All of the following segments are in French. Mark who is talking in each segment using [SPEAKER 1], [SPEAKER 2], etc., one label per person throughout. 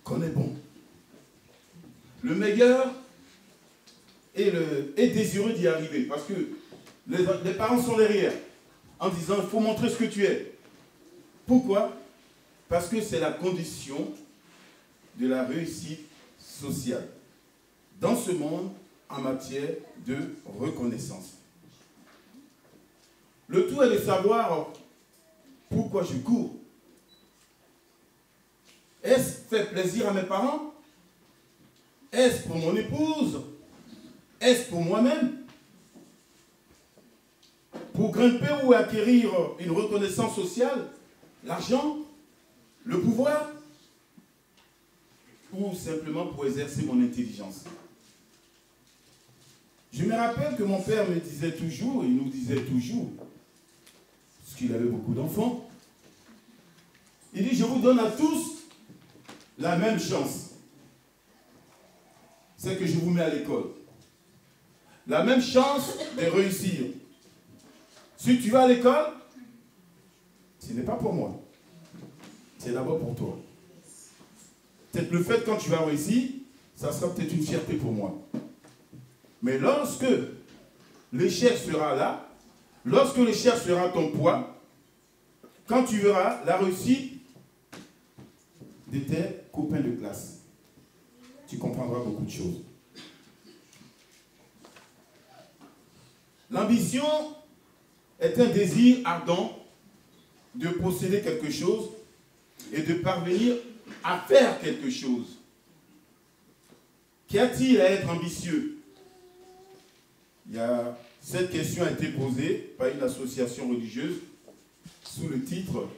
[SPEAKER 1] qu'on est bon. Le meilleur est désireux d'y arriver. Parce que les parents sont derrière en disant, il faut montrer ce que tu es. Pourquoi? Parce que c'est la condition de la réussite sociale dans ce monde en matière de reconnaissance. Le tout est de savoir pourquoi je cours. Est-ce faire plaisir à mes parents? Est-ce pour mon épouse? Est-ce pour moi-même? Pour grimper ou acquérir une reconnaissance sociale? L'argent? Le pouvoir? Ou simplement pour exercer mon intelligence? Je me rappelle que mon père me disait toujours, il nous disait toujours, parce qu'il avait beaucoup d'enfants, il dit, je vous donne à tous la même chance. C'est que je vous mets à l'école. La même chance de réussir. Si tu vas à l'école, ce n'est pas pour moi. C'est d'abord pour toi. Peut-être le fait quand tu vas réussir, ça sera peut-être une fierté pour moi. Mais lorsque l'échec sera là, lorsque l'échec sera ton poids, quand tu verras la réussite de tes copains de classe, tu comprendras beaucoup de choses. L'ambition est un désir ardent de posséder quelque chose et de parvenir à faire quelque chose. Qu'y a-t-il à être ambitieux? Cette question a été posée par une association religieuse sous le titre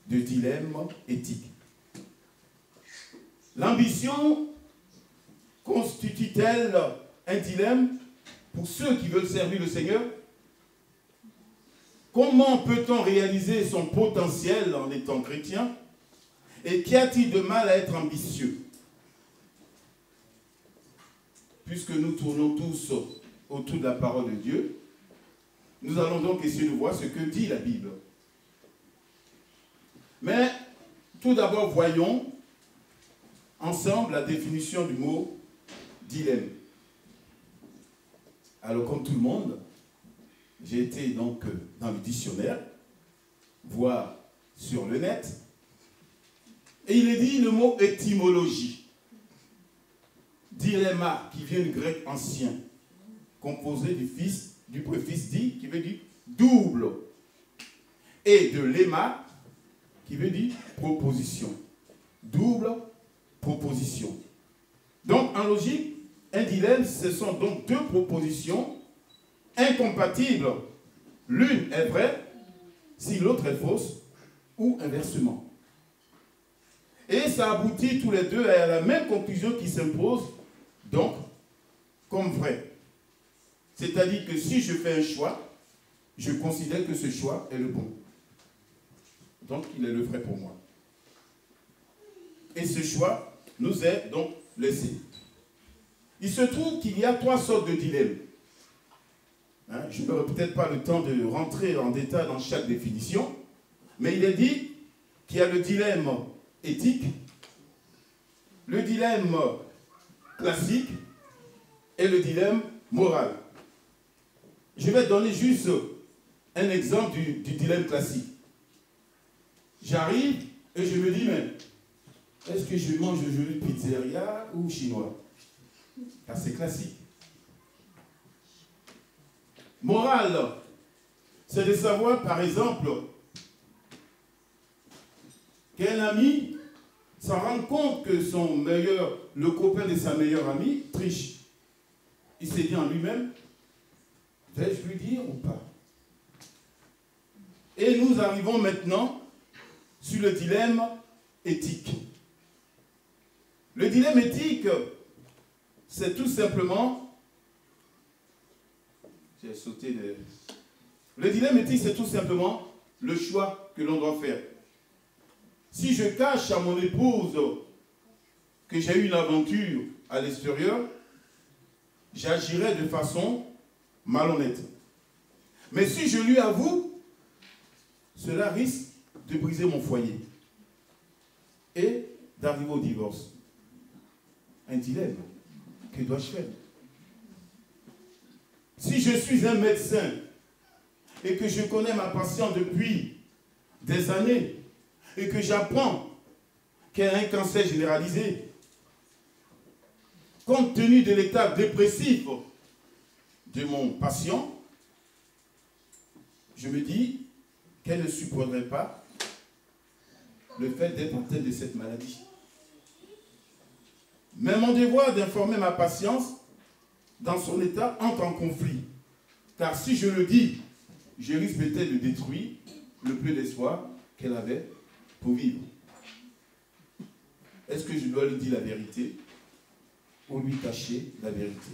[SPEAKER 1] de dilemme éthique. L'ambition constitue-t-elle un dilemme pour ceux qui veulent servir le Seigneur? Comment peut-on réaliser son potentiel en étant chrétien? Et qu'y a-t-il de mal à être ambitieux? Puisque nous tournons tous autour de la parole de Dieu, nous allons donc essayer de voir ce que dit la Bible. Mais tout d'abord, voyons ensemble la définition du mot dilemme. Alors, comme tout le monde, j'ai été donc dans le dictionnaire, voir sur le net, et il est dit le mot étymologie. Dilemma, qui vient du grec ancien, composé du préfixe di, qui veut dire double, et de lemma, qui veut dire proposition. Double proposition. Donc, en logique, un dilemme, ce sont donc deux propositions incompatibles. L'une est vraie si l'autre est fausse, ou inversement. Et ça aboutit tous les deux à la même conclusion qui s'impose, donc, comme vrai. C'est-à-dire que si je fais un choix, je considère que ce choix est le bon. Donc, il est le vrai pour moi. Et ce choix nous est donc laissé. Il se trouve qu'il y a trois sortes de dilemmes. Je n'aurai peut-être pas le temps de rentrer en détail dans chaque définition, mais il est dit qu'il y a le dilemme éthique, le dilemme classique et le dilemme moral. Je vais donner juste un exemple du dilemme classique. J'arrive et je me dis, mais est-ce que je mange aujourd'hui pizzeria ou chinois? C'est classique. Moral, c'est de savoir, par exemple, qu'un ami s'en rend compte que le copain de sa meilleure amie triche. Il s'est dit en lui-même, vais-je lui dire ou pas? Et nous arrivons maintenant sur le dilemme éthique. Le dilemme éthique, c'est tout simplement... J'ai sauté de... Le dilemme éthique, c'est tout simplement le choix que l'on doit faire. Si je cache à mon épouse que j'ai eu une aventure à l'extérieur, j'agirai de façon malhonnête. Mais si je lui avoue, cela risque de briser mon foyer. Et d'arriver au divorce. Un dilemme. Que dois-je faire? Si je suis un médecin et que je connais ma patiente depuis des années et que j'apprends qu'elle a un cancer généralisé, compte tenu de l'état dépressif de mon patient, je me dis qu'elle ne supporterait pas le fait d'être atteinte de cette maladie. Mais mon devoir d'informer ma patiente dans son état entre en conflit. Car si je le dis, je risque peut-être de détruire le peu d'espoir qu'elle avait pour vivre. Est-ce que je dois lui dire la vérité ou lui cacher la vérité?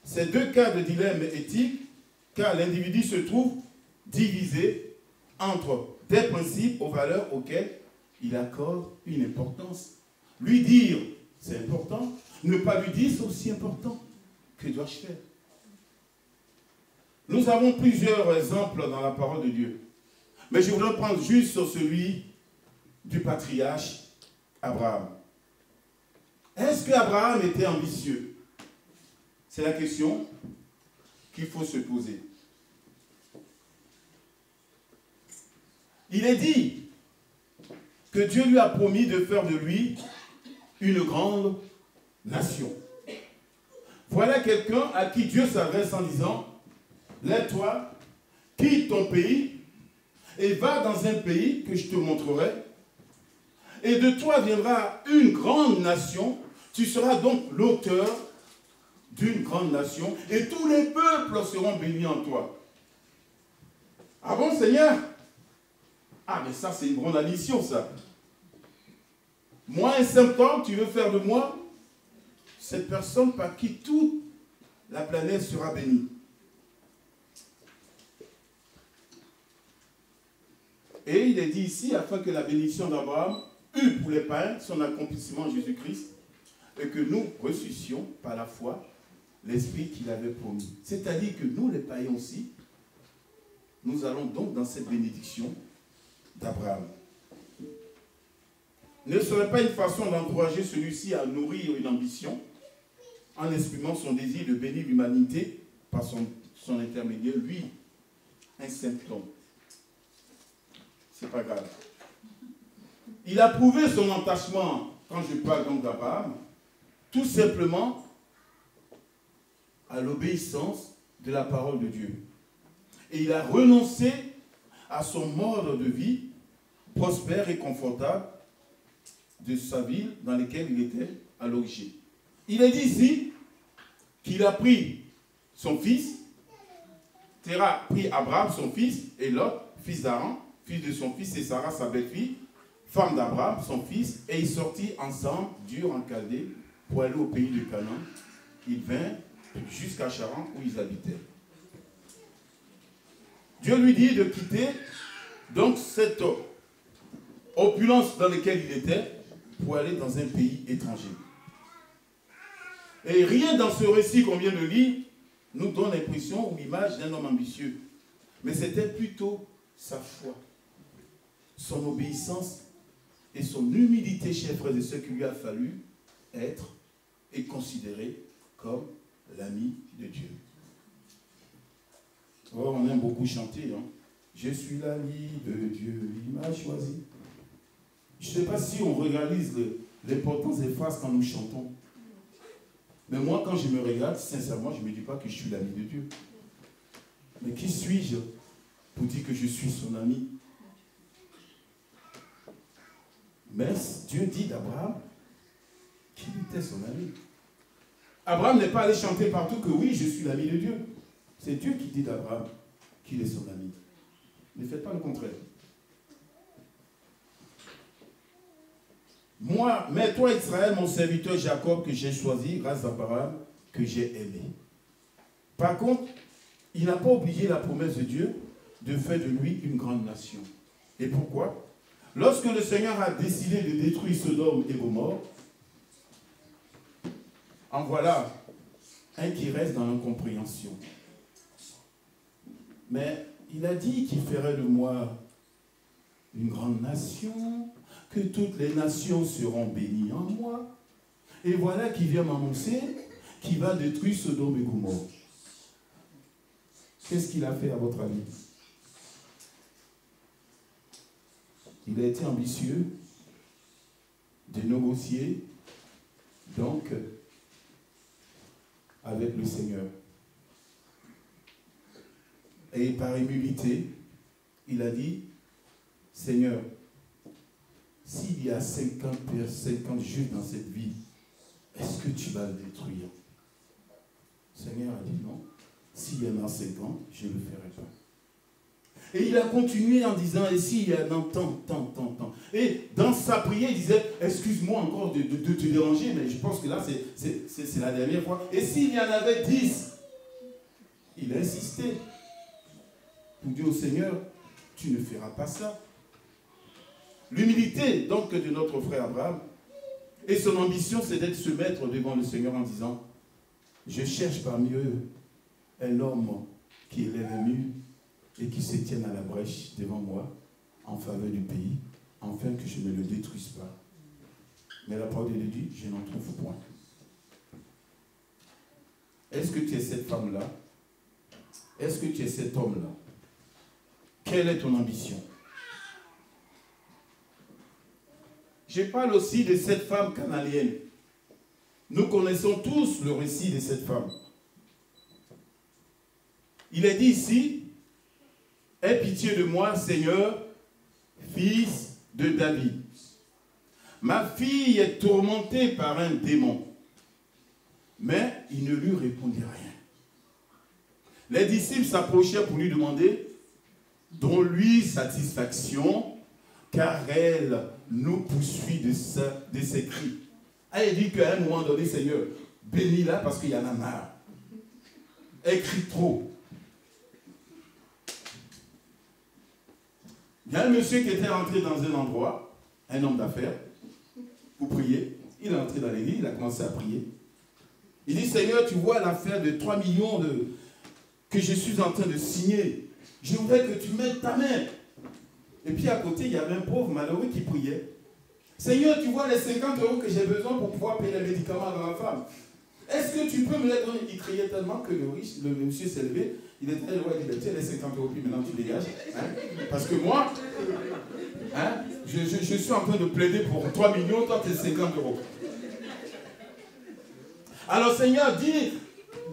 [SPEAKER 1] Ces deux cas de dilemme éthique, car l'individu se trouve divisé entre des principes aux valeurs auxquelles il accorde une importance. Lui dire, c'est important. Ne pas lui dire, c'est aussi important. Que dois-je faire? Nous avons plusieurs exemples dans la parole de Dieu. Mais je voudrais prendre juste sur celui du patriarche Abraham. Est-ce qu'Abraham était ambitieux? C'est la question qu'il faut se poser. Il est dit que Dieu lui a promis de faire de lui une grande nation. Voilà quelqu'un à qui Dieu s'adresse en disant, lève-toi, quitte ton pays et va dans un pays que je te montrerai. Et de toi viendra une grande nation. Tu seras donc l'auteur d'une grande nation et tous les peuples seront bénis en toi. Ah bon, Seigneur? Ah, mais ça, c'est une grande addition, ça. Moi, un simple homme, tu veux faire de moi cette personne par qui toute la planète sera bénie. Et il est dit ici, afin que la bénédiction d'Abraham eût pour les païens son accomplissement en Jésus-Christ, et que nous reçussions par la foi l'Esprit qu'il avait promis. C'est-à-dire que nous, les païens aussi, nous allons donc dans cette bénédiction d'Abraham. Ne serait pas une façon d'encourager celui-ci à nourrir une ambition en exprimant son désir de bénir l'humanité par son intermédiaire, lui, un saint homme. C'est pas grave. Il a prouvé son attachement, quand je parle donc d'Abraham, tout simplement à l'obéissance de la parole de Dieu. Et il a renoncé à son mode de vie prospère et confortable de sa ville dans laquelle il était à l'origine. Il est dit ici qu'il a pris son fils, Terah a pris Abraham, son fils, et Lot, fils d'Aaron, fils de son fils, et Sarah, sa belle-fille, femme d'Abraham, son fils, et ils sortirent ensemble d'Ur en Chaldée pour aller au pays de Canaan. Ils vinrent jusqu'à Charan où ils habitaient. Dieu lui dit de quitter donc cette opulence dans laquelle il était pour aller dans un pays étranger. Et rien dans ce récit qu'on vient de lire nous donne l'impression ou l'image d'un homme ambitieux. Mais c'était plutôt sa foi, son obéissance et son humilité, chers frères et sœurs, qu'il lui a fallu être et considérer comme l'ami de Dieu. Oh, on aime beaucoup chanter, hein. Je suis l'ami de Dieu, il m'a choisi. Je ne sais pas si on réalise l'importance des phrases quand nous chantons. Mais moi, quand je me regarde, sincèrement, je ne me dis pas que je suis l'ami de Dieu. Mais qui suis-je pour dire que je suis son ami? Mais Dieu dit d'Abraham qu'il était son ami. Abraham n'est pas allé chanter partout que oui, je suis l'ami de Dieu. C'est Dieu qui dit d'Abraham qu'il est son ami. Ne faites pas le contraire. Moi, mais toi Israël, mon serviteur Jacob, que j'ai choisi, grâce à Abraham, que j'ai aimé. Par contre, il n'a pas oublié la promesse de Dieu de faire de lui une grande nation. Et pourquoi? Lorsque le Seigneur a décidé de détruire Sodome et Gomorrhe, en voilà un qui reste dans l'incompréhension. Mais il a dit qu'il ferait de moi une grande nation, que toutes les nations seront bénies en moi. Et voilà qui vient m'annoncer qui va détruire Sodome et Gomorrhe. Qu'est-ce qu'il a fait à votre avis? Il a été ambitieux de négocier donc avec le Seigneur. Et par humilité, il a dit, Seigneur, s'il y a 50 juifs dans cette ville, est-ce que tu vas le détruire? Le Seigneur a dit non. S'il y en a 50, je ne le ferai pas. Et il a continué en disant, et s'il y en a tant. Et dans sa prière, il disait, excuse-moi encore de te déranger, mais je pense que là, c'est la dernière fois. Et s'il y en avait 10, il a insisté pour dire au Seigneur, tu ne feras pas ça. L'humilité, donc, de notre frère Abraham, et son ambition, c'est d'être se mettre devant le Seigneur en disant, je cherche parmi eux un homme qui élève un mur et qui se tienne à la brèche devant moi en faveur du pays, afin que je ne le détruise pas. Mais la parole de Dieu dit, je n'en trouve point. Est-ce que tu es cette femme-là? Est-ce que tu es cet homme-là? Quelle est ton ambition? Je parle aussi de cette femme cananéenne. Nous connaissons tous le récit de cette femme. Il est dit ici, aie pitié de moi, Seigneur, fils de David. Ma fille est tourmentée par un démon. Mais il ne lui répondit rien. Les disciples s'approchèrent pour lui demander, donne-lui satisfaction, car elle nous poursuit de ses cris. Elle dit qu'à un moment donné, Seigneur, bénis-la parce qu'il y en a marre. Elle crie trop. Il y a un monsieur qui était rentré dans un endroit, un homme d'affaires, pour prier. Il est entré dans l'église, il a commencé à prier. Il dit, Seigneur, tu vois l'affaire de 3 millions que je suis en train de signer. Je voudrais que tu mettes ta main. Et puis à côté, il y avait un pauvre malheureux qui priait. Seigneur, tu vois les 50 € que j'ai besoin pour pouvoir payer les médicaments à ma femme. Est-ce que tu peux me les donner? Il criait tellement que le monsieur s'est levé. Il était loin, il dit, tiens les 50 €, puis maintenant tu dégages. Hein? Parce que moi, hein, je suis en train de plaider pour 3 millions, toi tu es 50 €. Alors Seigneur, dis,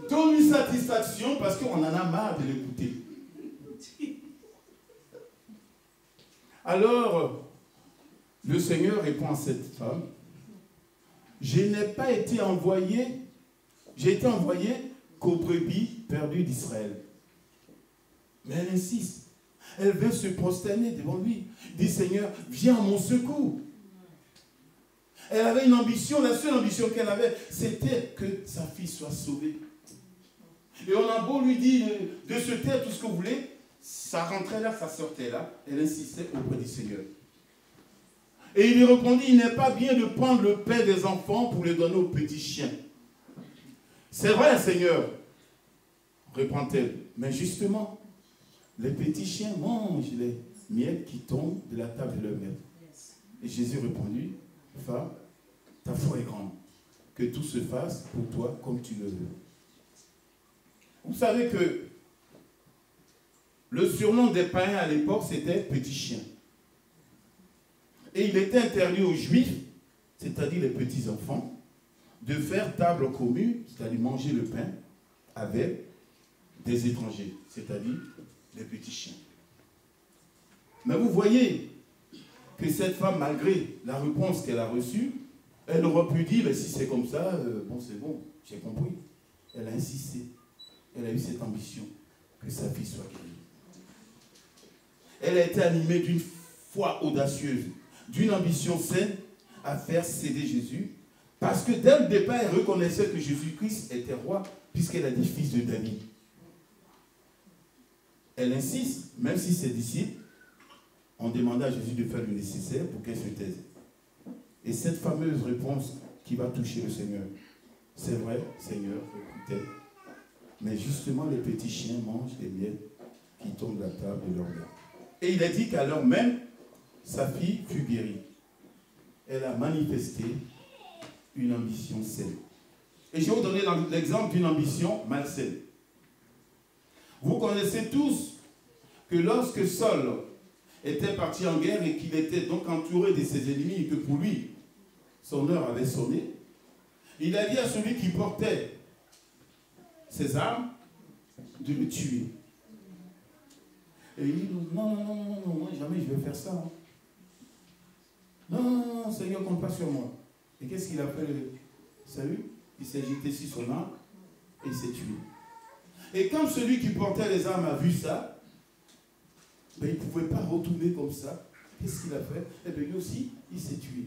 [SPEAKER 1] donne-lui satisfaction parce qu'on en a marre de l'écouter. Alors, le Seigneur répond à cette femme, je n'ai pas été envoyé, j'ai été envoyé qu'aux brebis perdues d'Israël. Mais elle insiste. Elle veut se prosterner devant lui. Dit, Seigneur, viens à mon secours. Elle avait une ambition, la seule ambition qu'elle avait, c'était que sa fille soit sauvée. Et on a beau lui dire de se taire tout ce que vous voulez, ça rentrait là, ça sortait là. Elle insistait auprès du Seigneur. Et il lui répondit, il n'est pas bien de prendre le pain des enfants pour le donner aux petits chiens. C'est vrai, Seigneur, reprend-elle. Mais justement, les petits chiens mangent les miettes qui tombent de la table de leur maître. Et Jésus répondit, femme, ta foi est grande. Que tout se fasse pour toi comme tu le veux. Vous savez que le surnom des païens à l'époque, c'était petit chien. Et il était interdit aux Juifs, c'est-à-dire les petits-enfants, de faire table commune, c'est-à-dire manger le pain, avec des étrangers, c'est-à-dire les petits chiens. Mais vous voyez que cette femme, malgré la réponse qu'elle a reçue, elle aurait pu dire, si c'est comme ça, bon c'est bon, j'ai compris. Elle a insisté. Elle a eu cette ambition que sa fille soit guérie. Elle a été animée d'une foi audacieuse, d'une ambition saine à faire céder Jésus, parce que dès le départ, elle reconnaissait que Jésus-Christ était roi, puisqu'elle a dit fils de David. Elle insiste, même si ses disciples ont demandé à Jésus de faire le nécessaire pour qu'elle se taise. Et cette fameuse réponse qui va toucher le Seigneur, c'est vrai, Seigneur, écoutez, mais justement les petits chiens mangent les miettes qui tombent de la table de leur mère. Et il a dit qu'à l'heure même, sa fille fut guérie. elle a manifesté une ambition saine. Et je vais vous donner l'exemple d'une ambition malsaine. Vous connaissez tous que lorsque Saul était parti en guerre et qu'il était donc entouré de ses ennemis et que pour lui, son heure avait sonné, il a dit à celui qui portait ses armes de le tuer. Et il dit, non, moi jamais je vais faire ça. Hein. Non, Seigneur, compte pas sur moi. Et qu'est-ce qu'il a fait? Salut, il s'est jeté sur son arme et il s'est tué. Et quand celui qui portait les armes a vu ça, ben, il ne pouvait pas retourner comme ça. Qu'est-ce qu'il a fait? Et bien lui aussi, il s'est tué.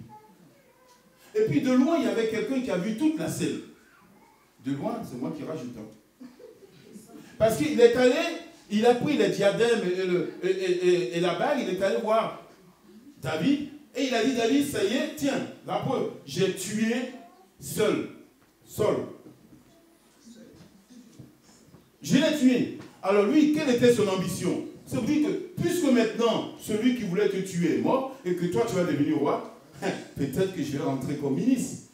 [SPEAKER 1] Et puis de loin, il y avait quelqu'un qui a vu toute la scène. De loin, c'est moi qui rajoute. Hein. Parce qu'il est allé, il a pris les diadèmes et la bague, il est allé voir David. Et il a dit, David, ça y est, tiens, la preuve, j'ai tué Saul. Je l'ai tué. Alors lui, quelle était son ambition? C'est pour dire que, puisque maintenant, celui qui voulait te tuer est mort, et que toi, tu vas devenir roi, peut-être que je vais rentrer comme ministre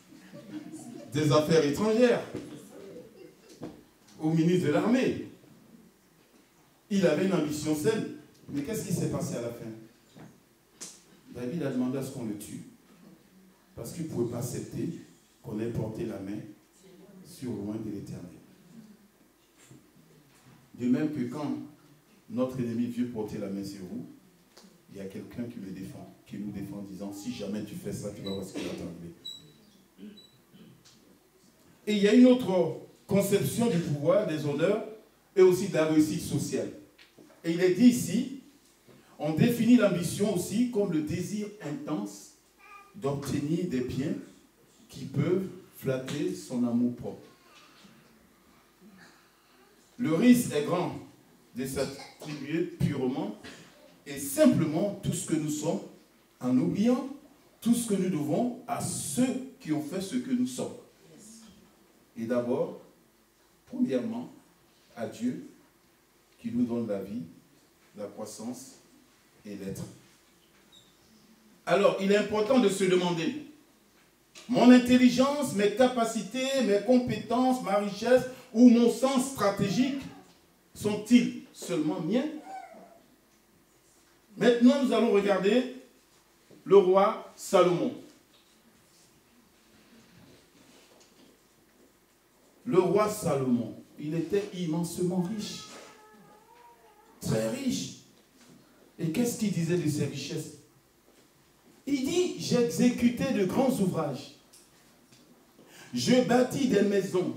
[SPEAKER 1] des Affaires étrangères, ou ministre de l'armée. Il avait une ambition saine. Mais qu'est-ce qui s'est passé à la fin? David a demandé à ce qu'on le tue, parce qu'il ne pouvait pas accepter qu'on ait porté la main sur loin de l'Éternel. De même que quand notre ennemi veut porter la main sur vous, il y a quelqu'un qui le défend, qui nous défend en disant, si jamais tu fais ça, tu vas voir ce qui va t'arriver. Et il y a une autre conception du pouvoir, des honneurs, et aussi de la réussite sociale. Et il est dit ici, on définit l'ambition aussi comme le désir intense d'obtenir des biens qui peuvent flatter son amour propre. Le risque est grand de s'attribuer purement et simplement tout ce que nous sommes, en oubliant tout ce que nous devons à ceux qui ont fait ce que nous sommes. Et d'abord, premièrement, à Dieu qui nous donne la vie, la croissance et l'être. Alors, il est important de se demander, mon intelligence, mes capacités, mes compétences, ma richesse ou mon sens stratégique sont-ils seulement miens? Maintenant, nous allons regarder le roi Salomon. Le roi Salomon, il était immensement riche. Très riche. Et qu'est-ce qu'il disait de ses richesses? Il dit, j'ai exécuté de grands ouvrages. Je bâtis des maisons.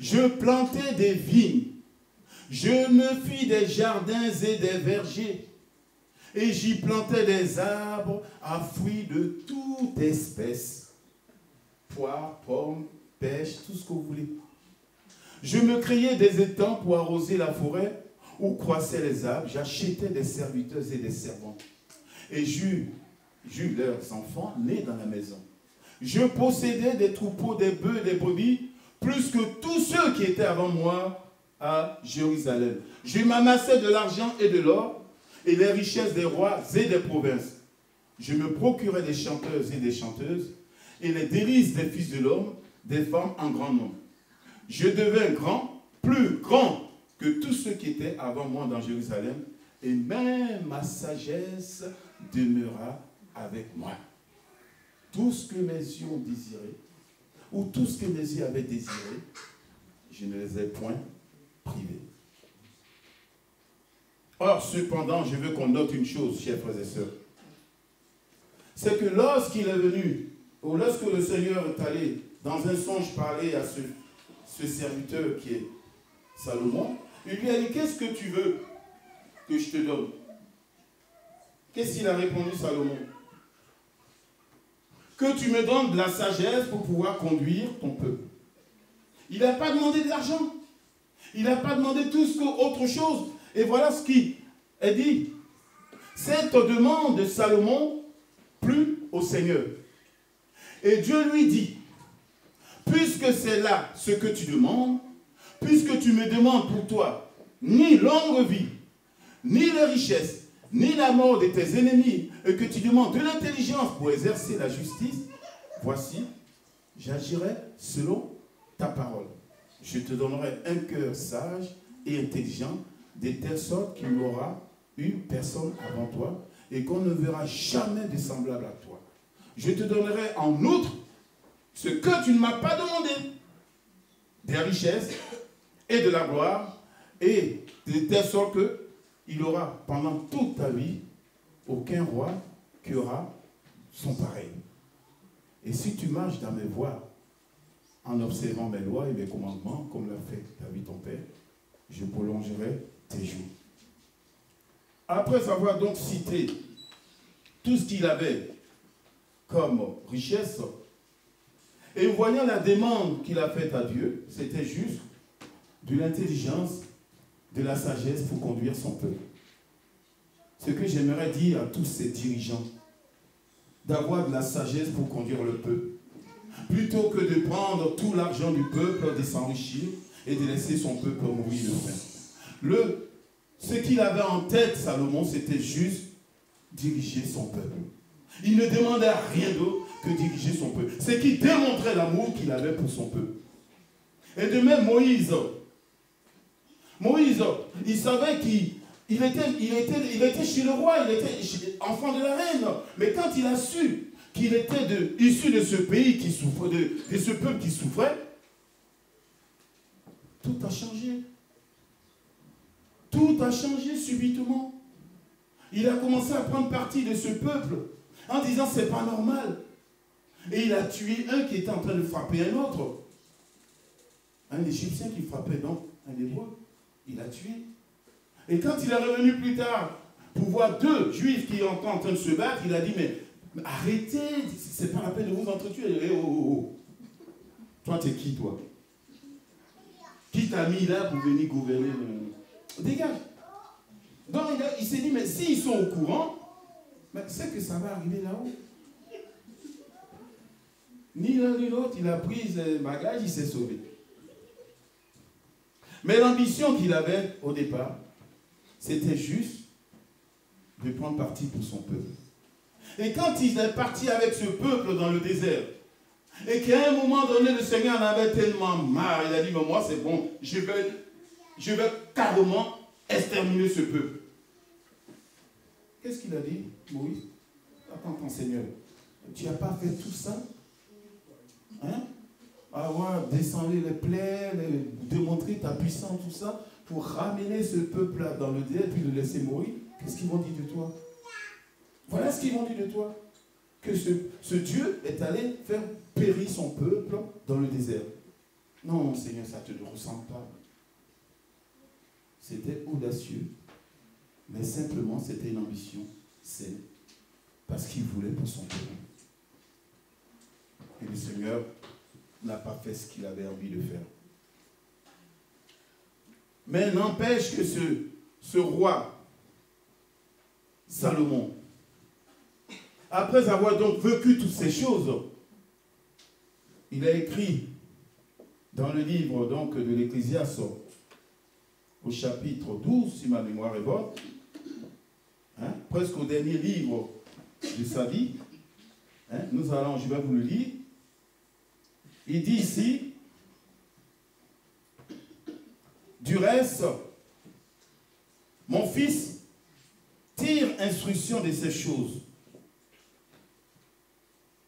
[SPEAKER 1] Je plantai des vignes. Je me fis des jardins et des vergers. Et j'y plantais des arbres à fruits de toute espèce. Poires, pommes, pêche, tout ce que vous voulez. Je me créais des étangs pour arroser la forêt où croissaient les arbres. J'achetais des serviteurs et des servantes. Et j'eus leurs enfants nés dans la maison. Je possédais des troupeaux, des bœufs, des brebis, plus que tous ceux qui étaient avant moi à Jérusalem. Je m'amassais de l'argent et de l'or et les richesses des rois et des provinces. Je me procurais des chanteurs et des chanteuses et les délices des fils de l'homme, des femmes en grand nombre. Je devins grand, plus grand que tous ceux qui étaient avant moi dans Jérusalem, et même ma sagesse demeura avec moi. Tout ce que mes yeux ont désiré, ou tout ce que mes yeux avaient désiré, je ne les ai point privés. Or, cependant, je veux qu'on note une chose, chers frères et sœurs. C'est que lorsqu'il est venu, ou lorsque le Seigneur est allé dans un songe parler à ce serviteur qui est Salomon, il lui a dit, qu'est-ce que tu veux que je te donne? Qu'est-ce qu'il a répondu, Salomon? Que tu me donnes de la sagesse pour pouvoir conduire ton peuple. Il n'a pas demandé de l'argent. Il n'a pas demandé autre chose. Et voilà ce qui est dit. Cette demande de Salomon plut au Seigneur. Et Dieu lui dit, puisque c'est là ce que tu demandes, puisque tu me demandes pour toi ni longue vie, ni les richesses, ni la mort de tes ennemis, et que tu demandes de l'intelligence pour exercer la justice, voici, j'agirai selon ta parole. Je te donnerai un cœur sage et intelligent, de telle sorte qu'il y aura une personne avant toi et qu'on ne verra jamais de semblable à toi. Je te donnerai en outre ce que tu ne m'as pas demandé, des richesses et de la gloire, et de telle sorte qu'il aura pendant toute ta vie aucun roi qui aura son pareil. Et si tu marches dans mes voies, en observant mes lois et mes commandements, comme l'a fait David ton père, je prolongerai tes jours. Après avoir donc cité tout ce qu'il avait comme richesse, et voyant la demande qu'il a faite à Dieu, c'était juste de l'intelligence, de la sagesse pour conduire son peuple. Ce que j'aimerais dire à tous ces dirigeants, d'avoir de la sagesse pour conduire le peuple, plutôt que de prendre tout l'argent du peuple, de s'enrichir et de laisser son peuple mourir de faim. Ce qu'il avait en tête, Salomon, c'était juste diriger son peuple. Il ne demandait rien d'autre que diriger son peuple. C'est qu'il démontrait l'amour qu'il avait pour son peuple. Et de même Moïse, il savait qu'il était chez le roi, il était enfant de la reine. Mais quand il a su qu'il était issu de ce pays qui souffrait, de ce peuple qui souffrait, tout a changé. Tout a changé subitement. Il a commencé à prendre parti de ce peuple en disant c'est pas normal. Et il a tué un qui était en train de frapper un autre. Un Égyptien qui frappait donc un Hébreu. Il a tué. Et quand il est revenu plus tard pour voir deux Juifs qui sont en train de se battre, il a dit mais arrêtez, c'est pas la peine de vous entretuer. Eh, oh, oh, oh. Toi, t'es qui, toi? Qui t'a mis là pour venir gouverner? Dégage. Donc il s'est dit, mais s'ils sont au courant, c'est que ça va arriver là-haut. Ni l'un ni l'autre, il a pris ses bagages, il s'est sauvé. Mais l'ambition qu'il avait au départ, c'était juste de prendre parti pour son peuple. Et quand il est parti avec ce peuple dans le désert, et qu'à un moment donné, le Seigneur en avait tellement marre, il a dit, mais moi c'est bon, je vais carrément exterminer ce peuple. Qu'est-ce qu'il a dit, Moïse? Attends, Seigneur, tu n'as pas fait tout ça? Hein? Avoir descendu les plaies, démontrer ta puissance, tout ça, pour ramener ce peuple-là dans le désert, puis le laisser mourir. Qu'est-ce qu'ils vont dire de toi? Voilà ce qu'ils vont dire de toi. Que ce Dieu est allé faire périr son peuple dans le désert. Non, Seigneur, ça ne te ressemble pas. C'était audacieux, mais simplement c'était une ambition saine, parce qu'il voulait pour son peuple. Et le Seigneur n'a pas fait ce qu'il avait envie de faire. Mais n'empêche que ce roi, Salomon, après avoir donc vécu toutes ces choses, il a écrit dans le livre donc de l'Ecclésiaste, au chapitre 12, si ma mémoire est bonne, presque au dernier livre de sa vie, je vais vous le lire. Il dit ici, du reste, mon fils, tire instruction de ces choses.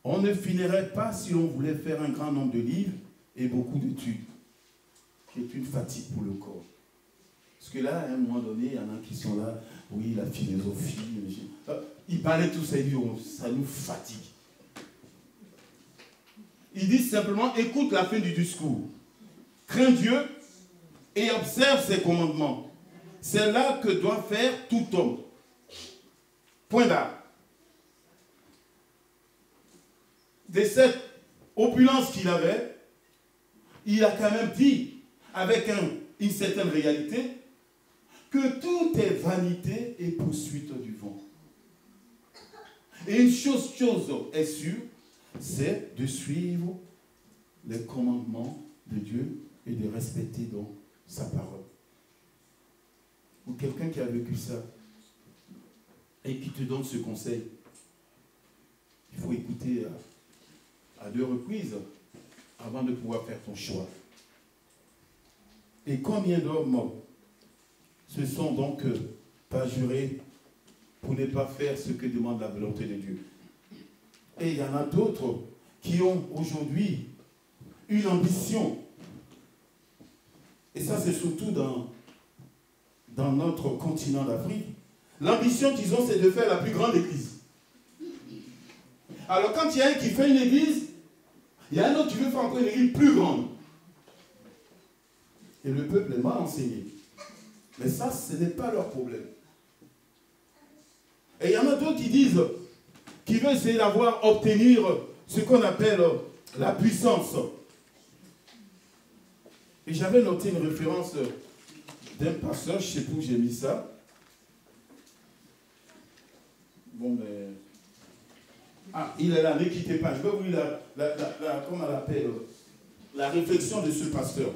[SPEAKER 1] On ne finirait pas si l'on voulait faire un grand nombre de livres et beaucoup d'études, qui est une fatigue pour le corps. Parce que là, à un moment donné, il y en a qui sont là, oui, la philosophie, il parlait tout ça, il dit, ça nous fatigue. Il dit simplement, écoute la fin du discours. Crains Dieu et observe ses commandements. C'est là que doit faire tout homme. Point barre. De cette opulence qu'il avait, il a quand même dit, avec une certaine réalité, que tout est vanité et poursuite du vent. Et une chose est sûre, c'est de suivre les commandements de Dieu et de respecter donc sa parole. Ou quelqu'un qui a vécu ça et qui te donne ce conseil, il faut écouter à 2 reprises avant de pouvoir faire ton choix. Et combien d'hommes se sont donc pas jurés pour ne pas faire ce que demande la volonté de Dieu? Et il y en a d'autres qui ont aujourd'hui une ambition. Et ça, c'est surtout dans notre continent d'Afrique. L'ambition qu'ils ont, c'est de faire la plus grande église. Alors, quand il y a un qui fait une église, il y a un autre qui veut faire encore une église plus grande. Et le peuple est mal enseigné. Mais ça, ce n'est pas leur problème. Et il y en a d'autres qui disent, qui veulent essayer d'avoir, obtenir ce qu'on appelle la puissance. Et j'avais noté une référence d'un pasteur, je ne sais plus où j'ai mis ça. Bon, mais... Ah, il est là, ne quittez pas. Je vais vous lire comment on l'appelle, la réflexion de ce pasteur.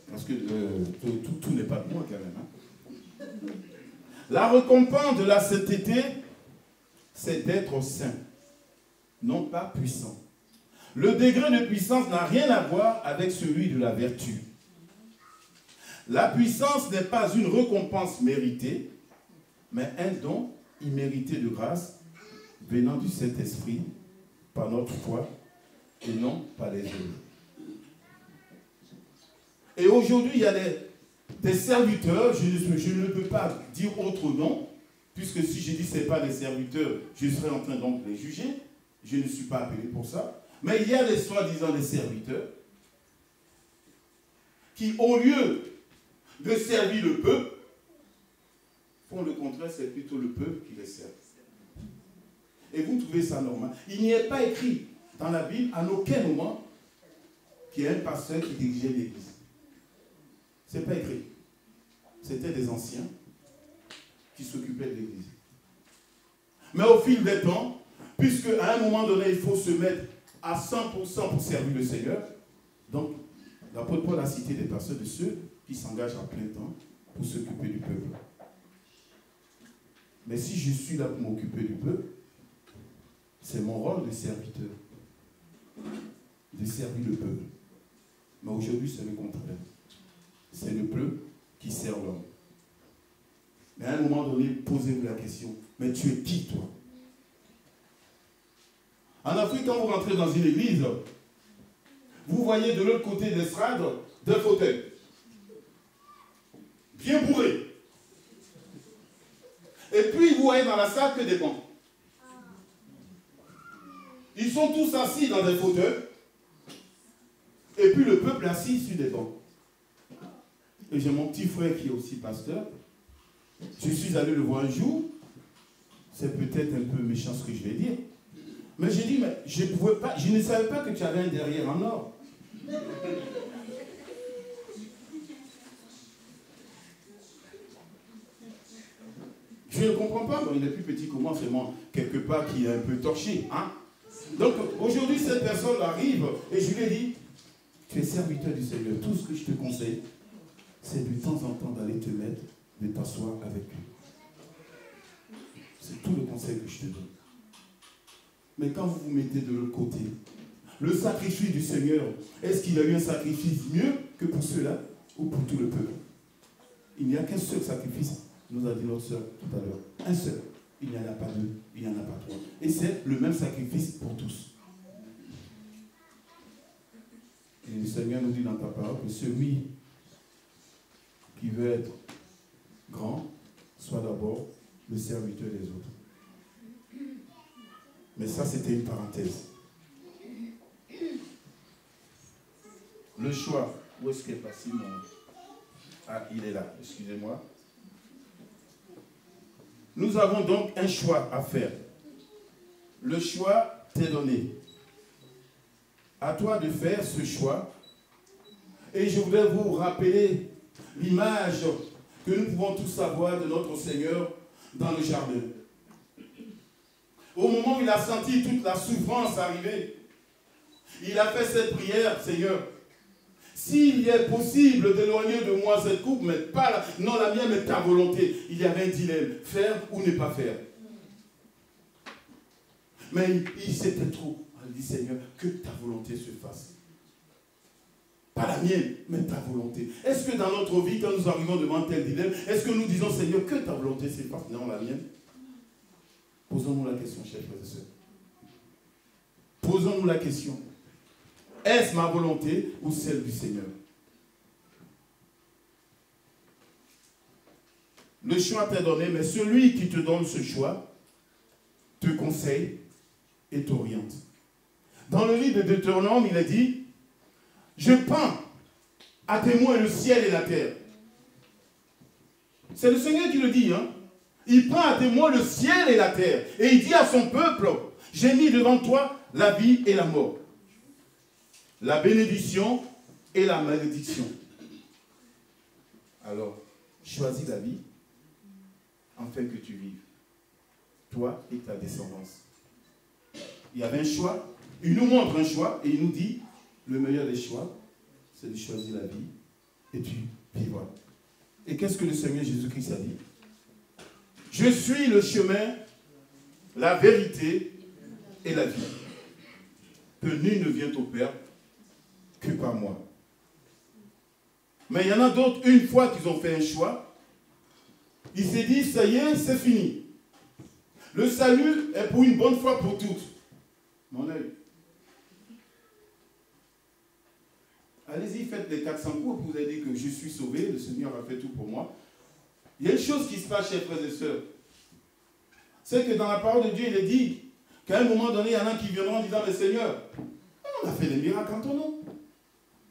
[SPEAKER 1] Parce que tout n'est pas de moi quand même. Hein. La récompense de la sainteté, c'est d'être saint, non pas puissant. Le degré de puissance n'a rien à voir avec celui de la vertu. La puissance n'est pas une récompense méritée, mais un don immérité de grâce venant du Saint-Esprit par notre foi et non par les œuvres. Et aujourd'hui, il y a des serviteurs, je ne peux pas dire autre nom, puisque si je dis que ce n'est pas des serviteurs, je serais en train donc de les juger. Je ne suis pas appelé pour ça. Mais il y a des soi-disant des serviteurs qui, au lieu de servir le peuple, font le contraire, c'est plutôt le peuple qui les sert. Et vous trouvez ça normal? Il n'y est pas écrit dans la Bible, à aucun moment, qu'il y a un pasteur qui dirigeait l'église. Ce n'est pas écrit. C'était des anciens qui s'occupaient de l'église. Mais au fil des temps, puisque à un moment donné, il faut se mettre à 100% pour servir le Seigneur, donc l'apôtre Paul a cité des personnes de ceux qui s'engagent à plein temps pour s'occuper du peuple. Mais si je suis là pour m'occuper du peuple, c'est mon rôle de serviteur, de servir le peuple. Mais aujourd'hui, c'est le contraire. C'est le peuple qui sert l'homme. Mais à un moment donné, posez-vous la question, mais tu es qui, toi? En Afrique, quand vous rentrez dans une église, vous voyez de l'autre côté de l'estrade d'un fauteuil, bien bourré. Et puis, vous voyez dans la salle que des bancs. Ils sont tous assis dans des fauteuils. Et puis, le peuple est assis sur des bancs. Et j'ai mon petit frère qui est aussi pasteur. Je suis allé le voir un jour. C'est peut-être un peu méchant ce que je vais dire. Mais j'ai dit, mais je ne savais pas que tu avais un derrière en or. Je ne comprends pas, il est plus petit que moi, seulement quelque part qui est un peu torché. Hein? Donc aujourd'hui, cette personne arrive et je lui ai dit, tu es serviteur du Seigneur. Tout ce que je te conseille, c'est de temps en temps d'aller te mettre, de t'asseoir avec lui. C'est tout le conseil que je te donne. Mais quand vous vous mettez de l'autre côté, le sacrifice du Seigneur, est-ce qu'il y a eu un sacrifice mieux que pour ceux-là ou pour tout le peuple? Il n'y a qu'un seul sacrifice, nous a dit notre soeur tout à l'heure. Un seul. Il n'y en a pas deux, il n'y en a pas trois. Et c'est le même sacrifice pour tous. Et le Seigneur nous dit dans ta parole que celui qui veut être grand soit d'abord le serviteur des autres. Mais ça, c'était une parenthèse. Le choix. Où est-ce qu'est passé mon... Ah, il est là, excusez-moi. Nous avons donc un choix à faire. Le choix t'est donné. À toi de faire ce choix. Et je voudrais vous rappeler l'image que nous pouvons tous avoir de notre Seigneur dans le jardin. Au moment où il a senti toute la souffrance arriver, il a fait cette prière, Seigneur. S'il est possible d'éloigner de moi cette coupe, mais pas non la mienne, mais ta volonté. Il y avait un dilemme, faire ou ne pas faire. Mais c'était trop. Elle dit, Seigneur, que ta volonté se fasse. Pas la mienne, mais ta volonté. Est-ce que dans notre vie, quand nous arrivons devant tel dilemme, est-ce que nous disons, Seigneur, que ta volonté se fasse? Non, la mienne. Posons-nous la question, chers frères et sœurs. Posons-nous la question. Est-ce ma volonté ou celle du Seigneur? Le choix t'est donné, mais celui qui te donne ce choix te conseille et t'oriente. Dans le livre de Deutéronome, il est dit, je peins à témoin le ciel et la terre. C'est le Seigneur qui le dit, hein. Il peint à témoin le ciel et la terre. Et il dit à son peuple, j'ai mis devant toi la vie et la mort, la bénédiction et la malédiction. Alors, choisis la vie afin que tu vives, toi et ta descendance. Il y avait un choix, il nous montre un choix et il nous dit, le meilleur des choix, c'est de choisir la vie et tu vivras. Et qu'est-ce que le Seigneur Jésus-Christ a dit? Je suis le chemin, la vérité et la vie. Que nul ne vient au Père que par moi. Mais il y en a d'autres, une fois qu'ils ont fait un choix, ils se disent, ça y est, c'est fini. Le salut est pour une bonne fois pour toutes. Mon œil. Allez-y, faites les 400 coups, vous avez dit que je suis sauvé, le Seigneur a fait tout pour moi. Il y a une chose qui se passe, chers frères et sœurs. C'est que dans la parole de Dieu, il est dit qu'à un moment donné, il y en a qui viendront en disant, mais Seigneur, on a fait des miracles en ton nom.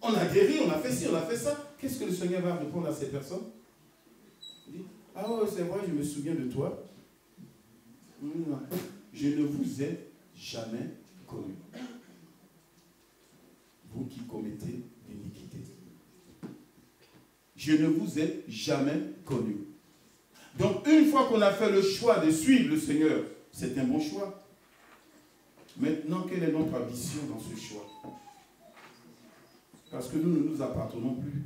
[SPEAKER 1] On a guéri, on a fait ci, on a fait ça. Qu'est-ce que le Seigneur va répondre à ces personnes? Il dit, ah ouais, c'est vrai, je me souviens de toi. Je ne vous ai jamais connu. Vous qui commettez l'iniquité. Je ne vous ai jamais connu. Donc, une fois qu'on a fait le choix de suivre le Seigneur, c'est un bon choix. Maintenant, quelle est notre ambition dans ce choix? Parce que nous ne nous appartenons plus.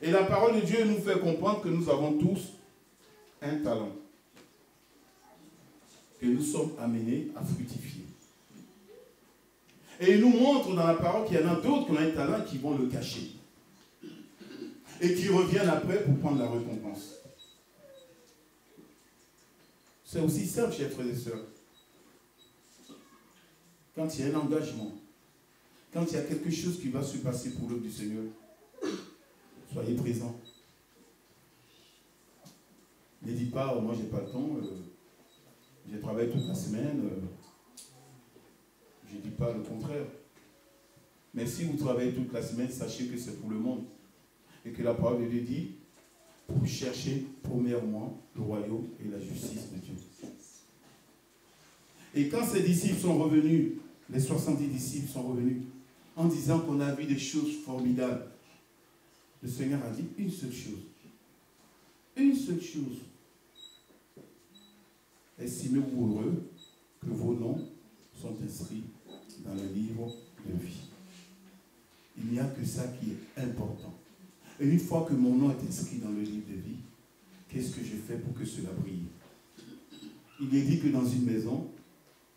[SPEAKER 1] Et la parole de Dieu nous fait comprendre que nous avons tous un talent. Que nous sommes amenés à fructifier. Et il nous montre dans la parole qu'il y en a d'autres qui ont un talent qui vont le cacher. Et qui reviennent après pour prendre la récompense. C'est aussi simple, chers frères et sœurs. Quand il y a un engagement, quand il y a quelque chose qui va se passer pour l'œuvre du Seigneur, soyez présents. Ne dites pas, moi j'ai pas le temps, j'ai travaillé toute la semaine. Je ne dis pas le contraire. Mais si vous travaillez toute la semaine, sachez que c'est pour le monde. Et que la parole de Dieu dit, pour chercher premièrement le royaume et la justice de Dieu. Et quand ces disciples sont revenus, les 70 disciples sont revenus, en disant qu'on a vu des choses formidables, le Seigneur a dit une seule chose. Une seule chose. Estimez-vous heureux que vos noms sont inscrits dans le livre de vie. Il n'y a que ça qui est important. Et une fois que mon nom est inscrit dans le livre de vie, qu'est-ce que je fais pour que cela brille? Il est dit que dans une maison,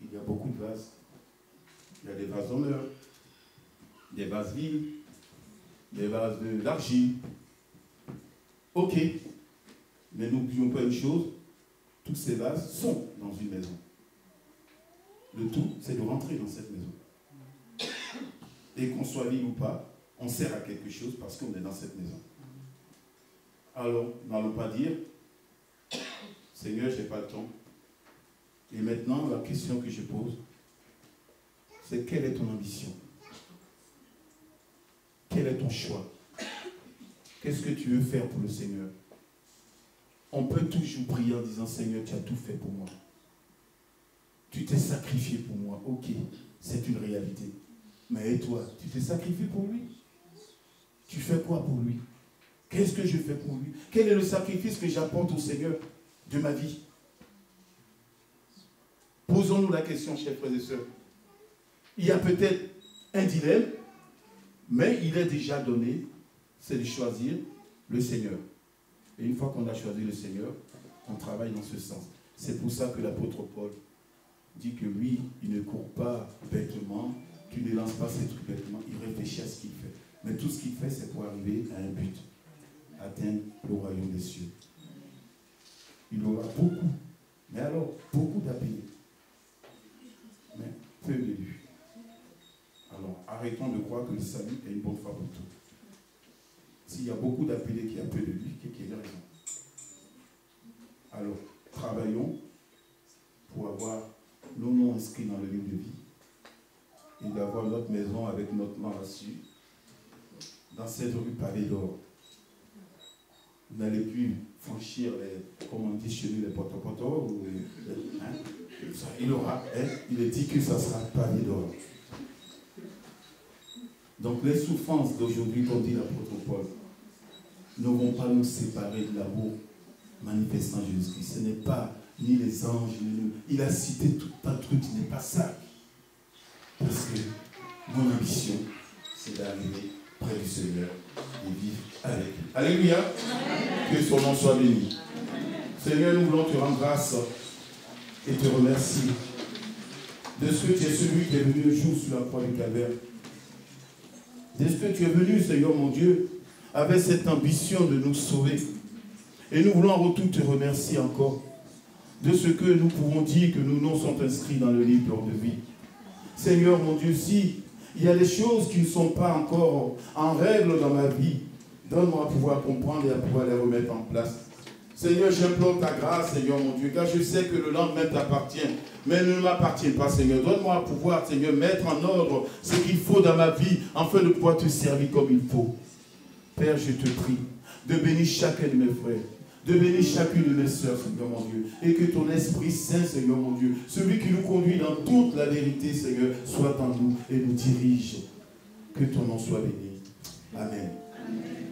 [SPEAKER 1] il y a beaucoup de vases. Il y a des vases en or, des vases vides, des vases d'argile. Ok. Mais n'oublions pas une chose, tous ces vases sont dans une maison. Le tout, c'est de rentrer dans cette maison. Et qu'on soit libre ou pas, on sert à quelque chose parce qu'on est dans cette maison. Alors, n'allons pas dire, Seigneur, je n'ai pas le temps. Et maintenant, la question que je pose, c'est quelle est ton ambition? Quel est ton choix? Qu'est-ce que tu veux faire pour le Seigneur? On peut toujours prier en disant, Seigneur, tu as tout fait pour moi. Tu t'es sacrifié pour moi. Ok, c'est une réalité. Mais et toi, tu t'es sacrifié pour lui? Tu fais quoi pour lui? Qu'est-ce que je fais pour lui? Quel est le sacrifice que j'apporte au Seigneur de ma vie? Posons-nous la question, chers frères et sœurs. Il y a peut-être un dilemme, mais il est déjà donné, c'est de choisir le Seigneur. Et une fois qu'on a choisi le Seigneur, on travaille dans ce sens. C'est pour ça que l'apôtre Paul dit que lui, il ne court pas bêtement, tu ne lances pas ses trucs bêtement, il réfléchit à ce qu'il fait. Mais tout ce qu'il fait, c'est pour arriver à un but, atteindre le royaume des cieux. Il aura beaucoup, mais alors, beaucoup d'appelés, mais peu d'élus. Alors, arrêtons de croire que le salut est une bonne fois pour tout. S'il y a beaucoup d'appelés qui a peu de lui, qu'est-ce qu'il y a raison? Alors, travaillons pour avoir nos noms inscrits dans le livre de vie et d'avoir notre maison avec notre nom là-dessus dans cette rue pavée d'or. Vous n'allez plus franchir les, comme on dit chez nous, les potopotos. Il est dit que ça sera pavé d'or. Donc les souffrances d'aujourd'hui, comme dit l'apôtre Paul, ne vont pas nous séparer de l'amour manifestant Jésus-Christ. Ce n'est pas ni les anges, ni nous. Il a cité tout un truc qui n'est pas ça. Parce que mon ambition, c'est d'arriver près du Seigneur et vivre avec lui. Alléluia. Que son nom soit béni. Seigneur, nous voulons te rendre grâce et te remercier de ce que tu es celui qui est venu le jour sur la croix du Calvaire. De ce que tu es venu, Seigneur mon Dieu, avec cette ambition de nous sauver. Et nous voulons en retour te remercier encore de ce que nous pouvons dire que nos noms sont inscrits dans le livre de vie. Seigneur mon Dieu, si il y a des choses qui ne sont pas encore en règle dans ma vie, donne-moi à pouvoir comprendre et à pouvoir les remettre en place. Seigneur, j'implore ta grâce, Seigneur mon Dieu, car je sais que le lendemain t'appartient, mais ne m'appartient pas, Seigneur. Donne-moi à pouvoir, Seigneur, mettre en ordre ce qu'il faut dans ma vie, afin de pouvoir te servir comme il faut. Père, je te prie de bénir chacun de mes frères, de bénir chacune de mes sœurs, Seigneur mon Dieu, et que ton Esprit Saint, Seigneur mon Dieu, celui qui nous conduit dans toute la vérité, Seigneur, soit en nous et nous dirige. Que ton nom soit béni. Amen. Amen.